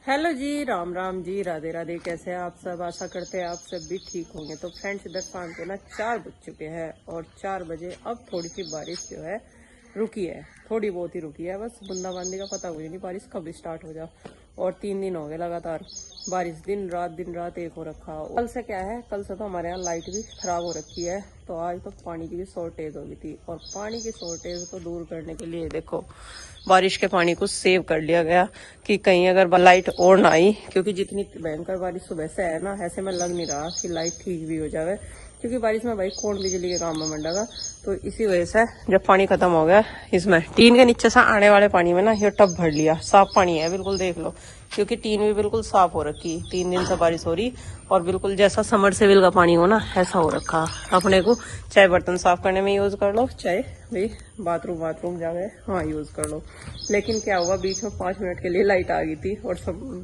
Hello जी, राम राम जी, राधे राधे। कैसे हैं आप सब? आशा करते हैं आप सब भी ठीक होंगे। तो फ्रेंड्स, इधर शाम के ना 4 बज चुके हैं और 4 बजे अब थोड़ी सी बारिश जो है रुकी है, थोड़ी बहुत ही रुकी है। बस बूंदाबांदी का पता हुई नहीं बारिश कब स्टार्ट हो जा। और 3 दिन हो गए लगातार बारिश, दिन रात एक हो रखा। कल से क्या है, कल से तो हमारे यहाँ लाइट भी खराब हो रखी है। तो आज तो पानी की भी शॉर्टेज हो गई थी और पानी की शॉर्टेज को दूर करने के लिए देखो बारिश के पानी को सेव कर लिया गया कि कहीं अगर लाइट और ना आई, क्योंकि जितनी भयंकर बारिश सुबह से है ना, ऐसे में लग नहीं रहा कि लाइट ठीक भी हो जाए, क्योंकि बारिश में भाई कौन बिजली के काम में मंडेगा। तो इसी वजह से जब पानी खत्म हो गया, इसमें टीन के नीचे से आने वाले पानी में ना ये टब भर लिया। साफ पानी है बिल्कुल, देख लो, क्योंकि टीन भी बिल्कुल साफ हो रखी। 3 दिन से बारिश हो रही और बिल्कुल जैसा समरसेबिल का पानी हो ना, ऐसा हो रखा। अपने को चाहे बर्तन साफ करने में यूज कर लो, चाहे भाई बाथरूम जावे हाँ यूज कर लो। लेकिन क्या हुआ, बीच में 5 मिनट के लिए लाइट आ गई थी और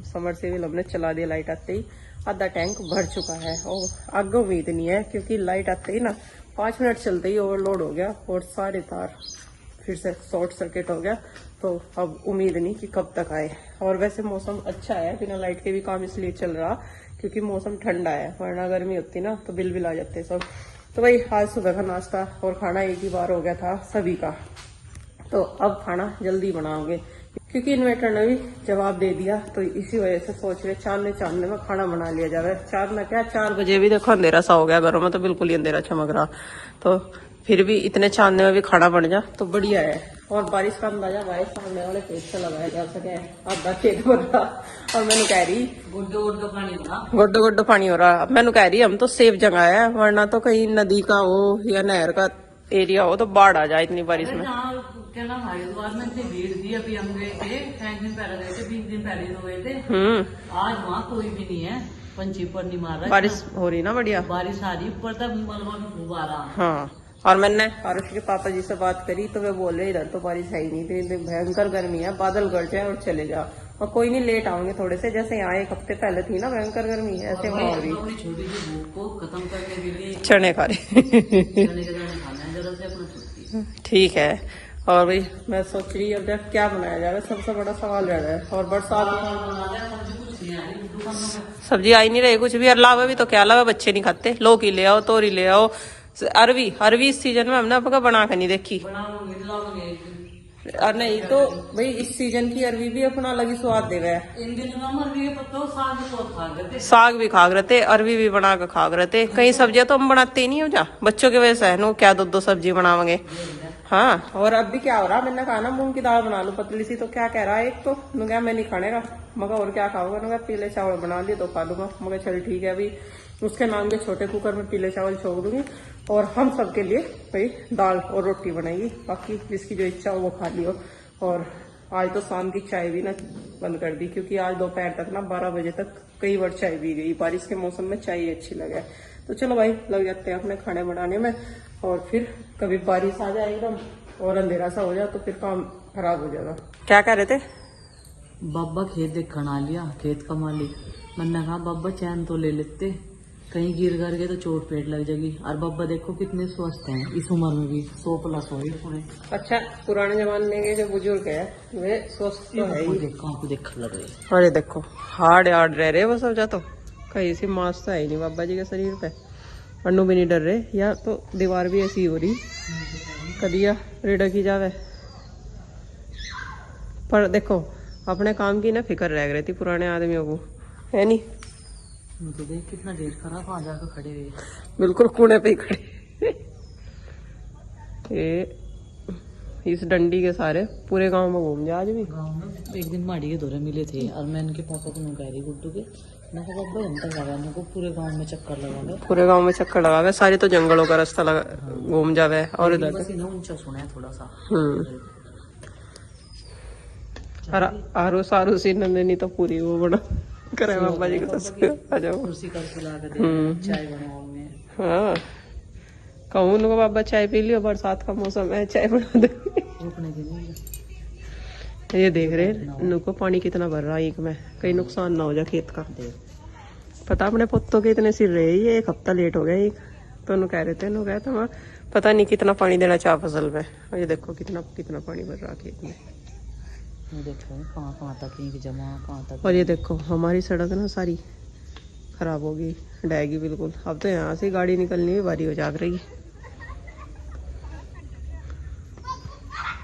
समरसेबिल हमने चला दिया। लाइट आते ही आधा टैंक भर चुका है और आगे उम्मीद नहीं है, क्योंकि लाइट आते ही ना 5 मिनट चलते ही ओवरलोड हो गया और सारे तार फिर से शॉर्ट सर्किट हो गया। तो अब उम्मीद नहीं कि कब तक आए। और वैसे मौसम अच्छा है, बिना लाइट के भी काम इसलिए चल रहा क्योंकि मौसम ठंडा है, वरना गर्मी होती ना तो बिल आ जाते सब। तो भाई आज सुबह का नाश्ता और खाना एक ही बार हो गया था सभी का। तो अब खाना जल्दी बनाओगे क्योंकि इन्वर्टर ने भी जवाब दे दिया। तो इसी वजह से सोच रहे चांदने में खाना बना लिया जाए। 4 बजे भी देखो अंधेरा सा हो गया, घरों में तो बिल्कुल ही अंधेरा चमक रहा। तो फिर भी इतने चांदने में भी खाना बन जा तो बढ़िया है। और बारिश का अंदाजा भाई सामने वाले खेत से लगाया जा सके, आधा खेत भर रहा। और मैंने कह रही गुड्डो पानी हो रहा। मैंने कह रही हम तो सेफ जगह है, वरना तो कहीं नदी का हो या नहर का एरिया हो तो बाढ़ आ जाए इतनी बारिश में। क्या नाम हरिद्वार में इतनी भीड़ थी, अभी हम गए थे 5 दिन पहले गए थे, 20 दिन पहले तो गए थे। आज वहाँ कोई भी नहीं है, पंछी पर नहीं मार रहा। बारिश हो रही ना बढ़िया, बारिश आ रही ऊपर तक मलबा में खूब आ रहा। हाँ। और मैंने आरुष के पापा जी से बात करी तो वे बोले इधर तो बारिश है ही नहीं, तो भयंकर गर्मी है, बादल गड़ जाए और चले जाओ। और कोई नहीं, लेट आऊंगे थोड़े से, जैसे यहाँ 1 हफ्ते पहले थी ना भयंकर गर्मी, ऐसे वहाँ हो रही। अपनी छोटी सी भूख को खत्म करने के लिए चने खा रहे चने के दाने खाना है जरा से अपना। ठीक है। और भाई मैं सोच रही अब जब क्या बनाया जाए, सबसे बड़ा सवाल रह रहा है। और बरसात सब्जी आई नहीं रही कुछ भी, और लावे भी तो क्या लावे, बच्चे नहीं खाते। लौकी ले आओ, तोरी ले आओ, अरवी इस सीजन में हमने आपका बना कर नहीं देखी। और नहीं तो भाई इस सीजन की अरवी भी अपना अलग ही स्वाद देवे है। साग भी खा रहे थे, अरवी भी बना कर खा रहे थे। कई सब्जियां तो हम बनाते ही नहीं हो जा, बच्चों की वजह से है नो, क्या 2 सब्जी बनावेंगे। हाँ। और अब भी क्या हो रहा, मैंने कहा ना मूंग की दाल बना लो पतली सी, तो क्या कह रहा है एक तो मैं मैं नहीं खाने का, मगर और क्या खाऊंगा ना, पीले चावल बना लिए तो खा लूंगा। मगर चल ठीक है, अभी उसके नाम के छोटे कुकर में पीले चावल छोड़ दूंगी और हम सबके लिए भाई दाल और रोटी बनाएगी। बाकी जिसकी जो इच्छा हो वो खा लियो। और आज तो शाम की चाय भी ना बंद कर दी, क्योंकि आज दोपहर तक ना 12 बजे तक कई बार चाय पी गई। बारिश के मौसम में चाय अच्छी लगे। तो चलो भाई लग जाते हैं अपने खाने बनाने में। और फिर कभी बारिश आ जाए एकदम और अंधेरा सा हो जाए तो फिर काम खराब हो जाएगा। क्या कह रहे थे? बाबा खेत देखकर आ लिया, खेत का मालिक। मैंने कहा बाबा चैन तो ले लेते, कहीं गिर कर के तो चोट पेट लग जाएगी। और बाबा देखो कितने स्वस्थ हैं इस उम्र में भी, 100+ हो गए। अच्छा, पुराने जमाने के जो बुजुर्ग है वे स्वस्थ तो है ही। देख लग रही। अरे देखो हार्ड रह रहे वो सब, जा तो कहीं सी मांस तो है ही नहीं बाबा जी के शरीर पे। अन्नू भी नहीं डर रहे, या तो दीवार भी ऐसी हो रही कदिया रेडा की जावे। पर देखो अपने काम की ना फिक्र रह रही थी पुराने आदमियों को, है नहीं? तो देख कितना ढेर खराब वहां जाकर खड़े हुए, बिल्कुल कूड़े पे ही खड़े। ये इस डंडी के सारे पूरे गांव में घूम जाए। आज भी गाँव में एक दिन माड़ी के दौरे मिले थे और मैं इनके पापा को कह रही गुड्डू के, मैं कहा बाबा हम तक लगा, मेरे को पूरे गाँव में चक्कर लगा, पूरे गांव में चक्कर लगा गए, सारे तो जंगलों का रास्ता लगा घूम जावे। और इधर ऊंचा सुना है थोड़ा सा। आरो सारू सी नंदिनी तो पूरी वो बना करे बाबा जी को आ जाओ कुर्सी करके ला के चाय बनाओ में। हाँ कहूँ उनको बाबा चाय पी लियो, बरसात का मौसम है चाय बना दे। ये देख रहे नुको पानी कितना भर रहा है एक में, कहीं नुकसान ना हो जाए खेत का। पता अपने पुत्तों के इतने सिर रहे, ये 1 हफ्ता लेट हो गया एक। तो नु कह रहे थे, नु कहता मैं पता नहीं कितना पानी देना चाह फसल में। और ये देखो कितना पानी भर रहा खेत में। ये देखो कहाँ कहाँ तक ईंट जमा, कहाँ तक। और ये देखो हमारी सड़क ना सारी खराब होगी, डैगी बिल्कुल। अब तो यहाँ से गाड़ी निकलनी भी बारी हो जाग रही।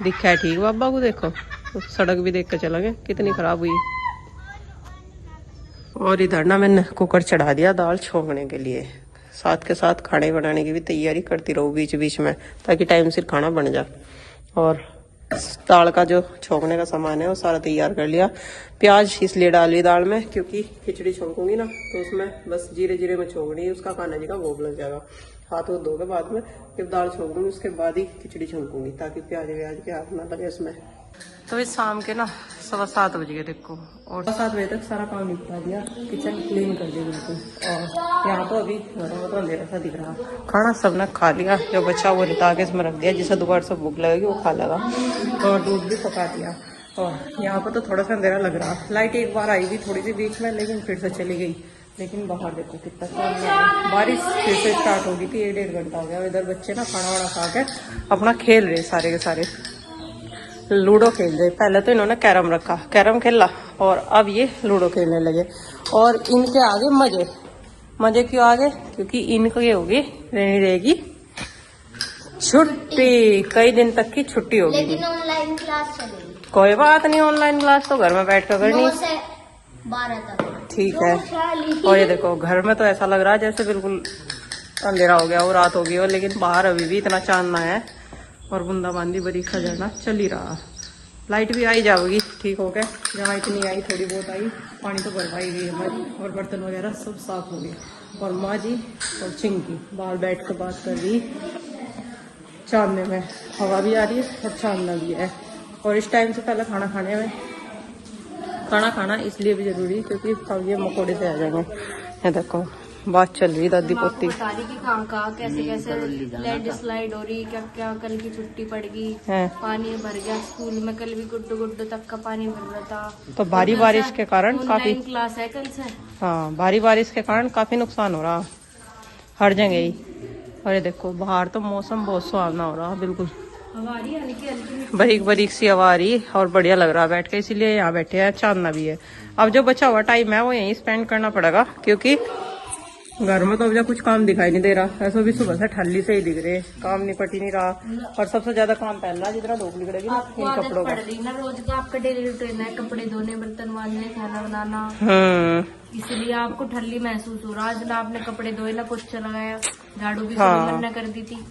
दिखा है ठीक बाबा को, देखो तो सड़क भी देख कर चला गया कितनी खराब हुई। और इधर ना मैंने कुकर चढ़ा दिया दाल छोंकने के लिए, साथ के साथ खाने बनाने की भी तैयारी करती रहूँ बीच बीच में, ताकि टाइम से खाना बन जाए। और दाल का जो छोंकने का सामान है वो सारा तैयार कर लिया। प्याज इसलिए डाल ली दाल में क्योंकि खिचड़ी छोंकूंगी ना तो उसमें बस जीरे जीरे में छोंकनी है, उसका कान्हा जी का भोग लग जाएगा। हाथ वो धोके बाद में जब दाल छोंकूंगी उसके बाद ही खिचड़ी छोंकूंगी, ताकि प्याज व्याज के हाथ ना लगे उसमें। तो इस शाम के ना 7:15 बज गए देखो, और 7 बजे तक सारा काम निपटा दिया, किचन क्लीन कर दिया बिल्कुल। और यहाँ तो अभी मतलब अंधेरा सा दिख रहा। खाना सबने खा लिया, जो बच्चा वो रिता के इसमें रख दिया, जिसे दोबारा से भूख लगेगी वो खा लेगा। और दूध भी पका दिया। और यहाँ पर तो थोड़ा सा अंधेरा लग रहा। लाइट एक बार आई थी थोड़ी सी बीच में, लेकिन फिर से चली गई। लेकिन बाहर देखो कितना चांद, बारिश फिर से स्टार्ट हो गई थी। 1-1.5 घंटा हो गया। इधर बच्चे ना खाना वाना खा के अपना खेल रहे सारे के सारे, लूडो खेल रहे। पहले तो इन्होंने कैरम रखा, कैरम खेला, और अब ये लूडो खेलने लगे। और इनके आगे मजे, मजे क्यों आगे? क्योंकि इनको ये होगी रहेगी छुट्टी, कई दिन तक की छुट्टी होगी। लेकिन ऑनलाइन क्लास चलेगी। कोई बात नहीं, ऑनलाइन क्लास तो घर में बैठ कर करनी। 9 से 12 तक। ठीक है। और ये देखो घर में तो ऐसा लग रहा है जैसे बिल्कुल अंधेरा हो गया हो, रात हो गई हो, लेकिन बाहर अभी भी इतना चांद ना है। और बूंदाबांदी बरीखा झरना चल ही रहा। लाइट भी आई जाएगी ठीक हो गया, जहाँ इतनी आई थोड़ी बहुत आई। पानी तो भरवाई गई हमारी, और बर्तन वगैरह सब साफ हो गए। और माँ जी और चिंकी बाहर बैठ कर बात कर रही। चांदने में हवा भी आ रही है और चांदना भी है। और इस टाइम से पहले खाना खाने में, खाना खाना इसलिए भी जरूरी है क्योंकि अब ये मकोड़े से आ जाएंगे। ये देखो बात चल रही दादी पोती बता रही कि कहाँ कैसे कैसे लैंड स्लाइड हो रही, क्या क्या कल की छुट्टी पड़ गई, है। पानी भर गया स्कूल में। कल भी गुड्डू गुड्डू तक का पानी भर रहा था। तो भारी बारिश के कारण काफी, ऑनलाइन क्लास है कल से। हाँ भारी बारिश के कारण काफी नुकसान हो रहा हर जगह ही। और ये देखो बाहर तो मौसम बहुत सुहावना हो रहा बिल्कुल, हवा आ रही है हल्की हल्की। बारीक बारीक सी हवा आ रही और बढ़िया लग रहा है बैठ के, इसीलिए यहाँ बैठे हैं। चांदना भी है। अब जो बचा हुआ टाइम है वो यहीं स्पेंड करना पड़ेगा, क्योंकि घर में तो अब कुछ काम दिखाई नहीं दे रहा। ऐसा भी सुबह से ठल्ली से ही दिख रहे, काम निपट ही नहीं रहा। और सबसे ज्यादा काम पहन रहा जितना धूप निकलेगी आपको इन आदत कपड़ों पड़ का। रही ना, रोज का आपका डेली रूटीन है, कपड़े धोने, बर्तन मांजने, खाना बनाना। इसलिए आपको ठल्ली महसूस हो रहा। आज ना आपने कपड़े धोए ना पोछा लगाया, झाड़ू भी हाँ। मना कर दी थी।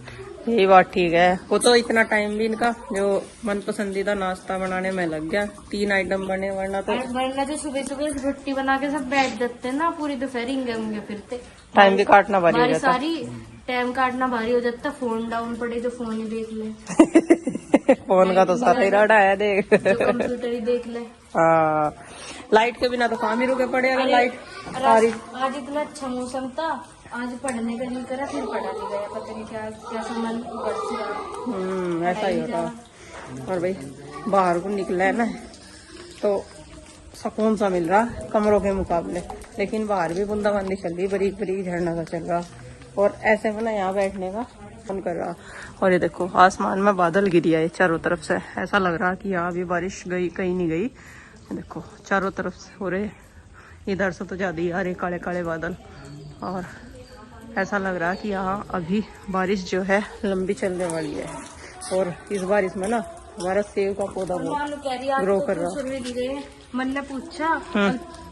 यही बात ठीक है। वो तो इतना टाइम भी इनका जो मन पसंदीदा नाश्ता बनाने में लग गया, 3 आइटम बने, वरना तो वरना जो सुबह सुबह रोटी बना के सब बैठ जाते हैं ना, पूरी दोपहर हिंगे फिरते। टाइम भी काटना भारी हो हमारी जाता। सारी टाइम काटना भारी हो जाता। फोन डाउन पड़े तो फोन ही देख ले। फोन का तो सारा ही राडा है देख। जो कंप्यूटर ही देख ले। हाँ, लाइट के बिना तो काम ही रुके पड़े अगर लाइट आ रही। आज इतना अच्छा मौसम था, आज पढ़ने का नहीं करा, फिर पढ़ा नहीं गया। पता नहीं क्या कैसा मन बरस रहा। ऐसा ही होता। और भाई बाहर को निकला है ना तो सुकून सा मिल रहा कमरों के मुकाबले, लेकिन बाहर भी बूंदाबांदी चल रही, बारीक बारीक झरना का चल रहा। और ऐसे में ना यहाँ बैठने का मन कर रहा। और ये देखो आसमान में बादल गिरी है चारों तरफ से, ऐसा लग रहा कि यहाँ भी बारिश गई कहीं नहीं गई। देखो चारों तरफ से हो रहे, इधर से तो ज्यादा ही आ रहे काले काले बादल। और ऐसा लग रहा कि यहाँ अभी बारिश जो है लंबी चलने वाली है। और इस बारिश में ना हमारा सेब का पौधा बहुत ग्रो कर रहा। मन ने पूछा,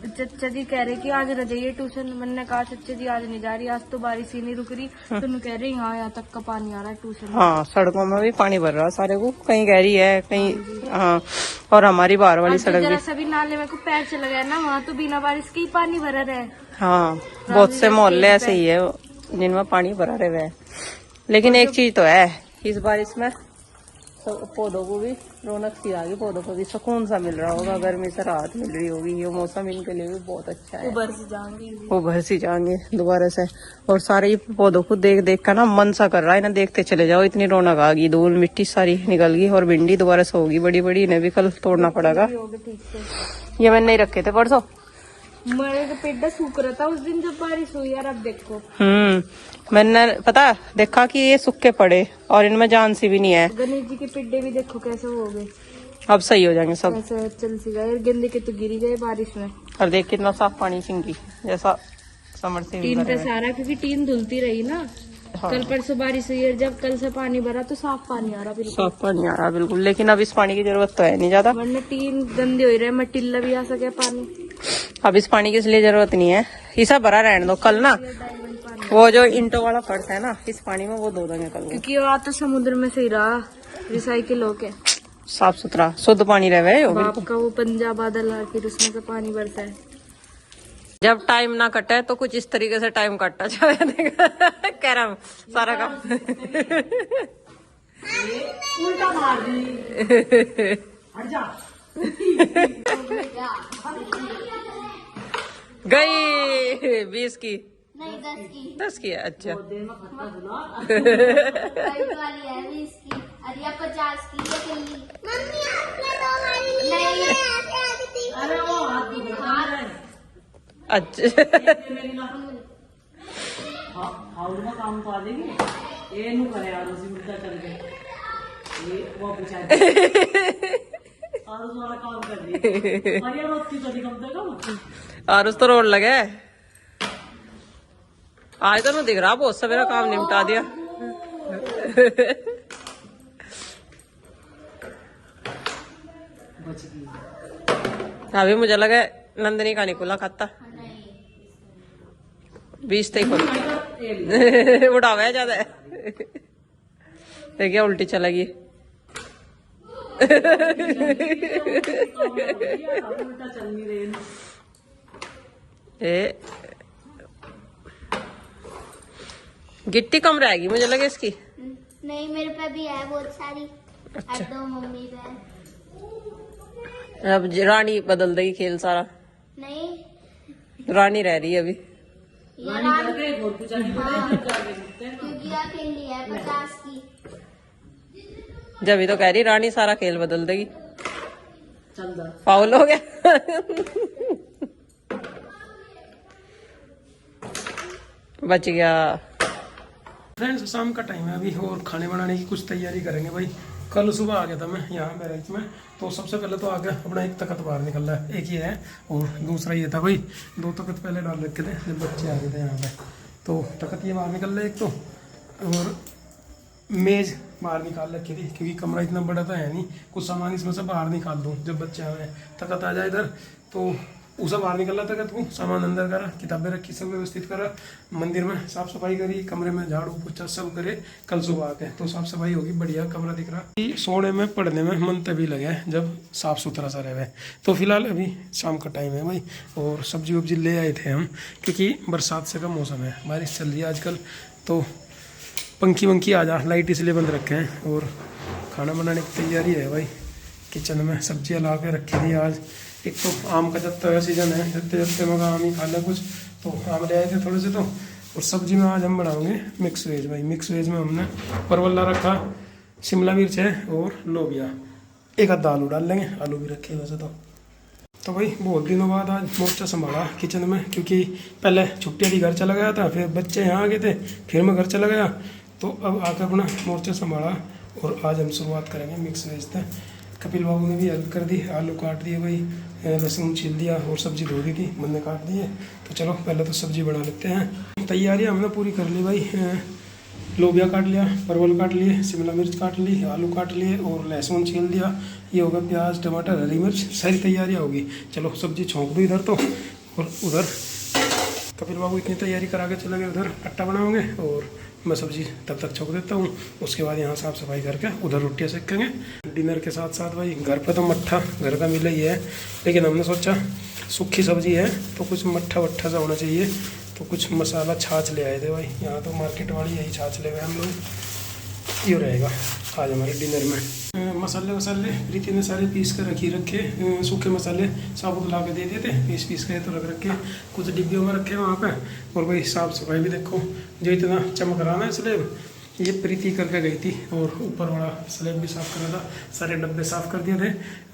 चचा जी कह रहे कि आज न जाइए ट्यूशन। मन ने कहा चचा जी आज नहीं जा रही, आज तो बारिश ही नहीं रुक रही। तो मैं कह रही हाँ यहाँ तक का पानी आ रहा है ट्यूशन। हाँ सड़कों में भी पानी भर रहा सारे को, कहीं गहरी है कहीं। हाँ, और हमारी बाहर वाली सड़क भी, सभी नाले में को पैर चला गया ना, वहाँ तो बिना बारिश के ही पानी भरा रहे। हाँ बहुत से मोहल्ले ऐसे ही है जिनमें पानी भरा रहे हुए। लेकिन एक चीज तो है इस बारिश में, तो पौधों को भी रौनक सी आ गई, पौधों को भी सुकून सा मिल रहा होगा, गर्मी से राहत मिल रही होगी। ये मौसम इनके लिए भी बहुत अच्छा है। वो भर सी जाएंगे दोबारा से। और सारे ये पौधों को देख देख कर ना मन सा कर रहा है, इन्हें देखते चले जाओ। इतनी रौनक आ गई, धूल मिट्टी सारी निकल गई। और भिंडी दोबारा से होगी बड़ी बड़ी, इन्हें भी कल तोड़ना पड़ेगा। ये मैंने नहीं रखे थे परसों, मेरे का पेड़ सूख रहा था उस दिन जब बारिश हुई यार। अब देखो मैंने पता देखा कि ये सूखे पड़े और इनमें जान सी भी नहीं है। गणेश जी के पिड्डे भी देखो कैसे हो गए। अब सही हो जाएंगे सब। ऐसे चल सी गए, गेंदे के तो गिर ही गए बारिश में। और देख कितना साफ पानी सिंकी जैसा समर से टीन पे सारा, क्योंकि टीन धुलती रही ना। हाँ। कल परसों बारिश हुई है, जब कल से पानी भरा तो साफ पानी आ रहा बिल्कुल। साफ पानी आ रहा बिल्कुल, लेकिन अब इस पानी की जरूरत तो है नहीं ज्यादा। वरना टीन गंदी हो रही है, मटिल्ला भी आ सके पानी। अब इस पानी की इसलिए जरूरत नहीं है, इसा भरा रहने दो। कल ना वो जो इंटो वाला फर्श है ना, इस पानी में वो धो देंगे कल। क्योंकि वो तो समुद्र में से ही रहा, रिसाइकिल होके साफ सुथरा शुद्ध पानी रहे। बाप का वो पंजाब बादल आ, फिर उसमें से पानी बरसा है। जब टाइम ना कटे तो कुछ इस तरीके से टाइम कटता जाए। कह रहा हूँ सारा काम। उल्टा मार दी। हट जा। गई 20 की नहीं 10 की। 10 की है, अच्छा। वाली है 20 की, और या 50 की ये किल्ली। मम्मी आपने दो हमारी नहीं। अरे वो हाथ में बता रहा है। अच्छा। हाउस में काम तो आ जाएगी। ये नु करे यार उसी उल्टा चल के। ये वो बेचारी। हाउस वाला काम कर रही है। मारिया रोटी तो कम से कम। और उस तो रोड लगे आज तो मैं दिख रहा बहुत सवेरा काम निपटा दिया। अभी मुझे लगा नंदनी का निकुला खाता 20 तक उठावा है ज्यादा। देखिए उल्टी चलेगी। उल्टा चल नहीं रही। ए गिट्टी कम रहेगी मुझे लगे इसकी। नहीं मेरे पे भी है बहुत सारी। अच्छा। अब दो मम्मी पे। अब रानी बदल देगी खेल सारा। नहीं रानी रह रही है अभी। ये रानी क्योंकि अकेली है 50 की। जब ही तो कह रही रानी सारा खेल बदल देगी। चल जा। फाउल हो गया। बच गया। फ्रेंड्स शाम का टाइम है अभी और खाने बनाने की कुछ तैयारी करेंगे भाई। कल सुबह आ गया था मैं यहाँ बैरेज में, तो सबसे पहले तो आगे अपना एक तख्त बाहर निकल रहा है, एक ये है और दूसरा ये था भाई। 2 तख्त पहले डाल रखे थे जब बच्चे आ गए थे यहाँ पे, तो तख्त ये बाहर निकल रहा है एक तो, और मेज बाहर निकाल रखी थी क्योंकि कमरा इतना बड़ा तो है नहीं, कुछ सामान इसमें से बाहर निकाल दूँ जब बच्चे आ गए। तख्त आ जाए इधर तो उसे बाहर निकल रहा तख्त को, सामान अंदर करा, किताबें रखी, सब व्यवस्थित करा, मंदिर में साफ सफाई करी, कमरे में झाड़ू पोछा सब करे। कल सुबह आके तो साफ सफाई होगी, बढ़िया कमरा दिख रहा। सोने में पढ़ने में मन तभी लगे जब साफ सुथरा सा रहे। तो फिलहाल अभी शाम का टाइम है भाई, और सब्जी वब्जी ले आए थे हम क्योंकि बरसात से का मौसम है, बारिश चल रही है आजकल, तो पंखी वंखी आ जा, लाइट इसलिए बंद रखे हैं। और खाना बनाने की तैयारी है भाई, किचन में सब्जियां ला के रखी थी आज। एक तो आम का जब तक सीजन है, जब जब मगा आम ही खा लें कुछ, तो आम ले आए थे थोड़े से। तो और सब्जी में आज हम बनाएंगे मिक्स वेज भाई। मिक्स वेज में हमने परवल ला रखा, शिमला मिर्च है और लोबिया, एक आधा आलू डाल लेंगे, आलू भी रखे वैसे तो भाई बहुत दिनों बाद आज मोर्चा संभाला किचन में, क्योंकि पहले छुट्टियाँ थी घर चला गया था, फिर बच्चे यहाँ आ गए थे, फिर मैं घर चला गया, तो अब आकर अपना मोर्चा संभाला। और आज हम शुरुआत करेंगे मिक्स वेज से। कपिल बाबू ने भी हेल्प कर दी, आलू काट दिए भाई, लहसुन छील दिया और सब्जी धो दी थी, मैंने काट दी है। तो चलो पहले तो सब्जी बना लेते हैं। तैयारियाँ हमने पूरी कर ली भाई, लोबिया काट लिया, परवल काट लिए, शिमला मिर्च काट ली, आलू काट लिए और लहसुन छील दिया। ये होगा प्याज टमाटर हरी मिर्च, सारी तैयारियाँ होगी। चलो सब्जी छोंक दो इधर तो, और उधर कपिल बाबू इतनी तैयारी करा के चले गए, उधर आटा बनाओगे और मैं सब्जी तब तक छोंक देता हूँ। उसके बाद यहाँ साफ सफाई करके उधर रोटियाँ सेकेंगे डिनर के साथ साथ भाई। घर पे तो मट्ठा घर का मिला ही है, लेकिन हमने सोचा सूखी सब्जी है तो कुछ मट्ठा वट्ठा सा होना चाहिए, तो कुछ मसाला छाछ ले आए थे भाई। यहाँ तो मार्केट वाली यही छाछ ले गए हम लोग। ये रहेगा आज हमारे डिनर में। मसाले वसाले प्रीति ने सारे पीस कर रखे, सूखे मसाले साबुत ला के दे दिए थे, पीस के तो रख रखे, कुछ डिब्बियों में रखे वहाँ पे। और भाई साफ़ सफाई भी देखो, जो इतना चमक रहा ना स्लेब, ये प्रीति करके गई थी, और ऊपर वाला स्लेब भी साफ़ करा था, सारे डब्बे साफ़ कर दिए थे।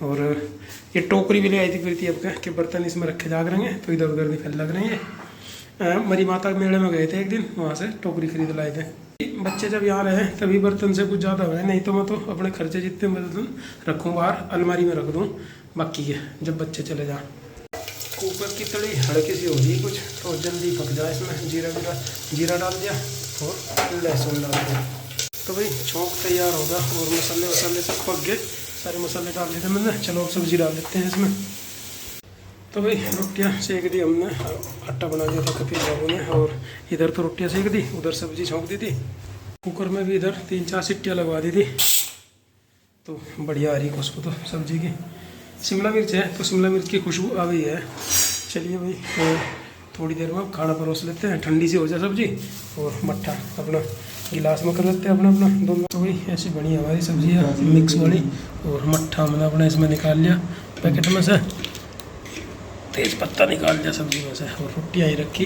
और ये टोकरी भी ले आई थी प्रीति अब के बर्तन इसमें रखे जाग रहेंगे, तो इधर उधर नहीं फैल लग रहे हैं। मरी माता मेले में गए थे एक दिन, वहाँ से टोकरी खरीद लाए थे। बच्चे जब यहाँ रहे तभी बर्तन से कुछ ज़्यादा हुआ है, नहीं तो मैं तो अपने खर्चे जितने बर्तन रखूँ बाहर अलमारी में रख दूँ बाकी के, जब बच्चे चले जाएँ। कुकर की तड़ी हल्की सी हो रही है कुछ, तो जल्दी पक जाए। इसमें जीरा डाल दिया और लहसुन डाल दिया, तो भाई छौंक तैयार होगा। और मसाले सब पक गए, सारे मसाले डाल दिए मैंने। चलो अब सब्जी डाल देते हैं इसमें। तो भाई रोटियां सेक दी हमने, आटा बना दिया था कपिल बाबू ने, और इधर तो रोटियां सेक दी, उधर सब्जी छौंक दी थी। कुकर में भी इधर 3-4 सीटियाँ लगवा दी थी, तो बढ़िया आ रही खुशबू तो सब्जी की। शिमला मिर्च है तो शिमला मिर्च की खुशबू आ गई है। चलिए भाई थोड़ी देर में खाना परोस लेते हैं, ठंडी सी हो जाए सब्जी, और मट्ठा अपना गिलास में कर लेते हैं अपना दोनों। तो भाई ऐसी बनी हमारी सब्जी है मिक्स वाली, और मट्ठा हमने अपना इसमें निकाल लिया पैकेट में से, तेज पत्ता निकाल दिया सब्जी में से, और रोटियाँ ही रखी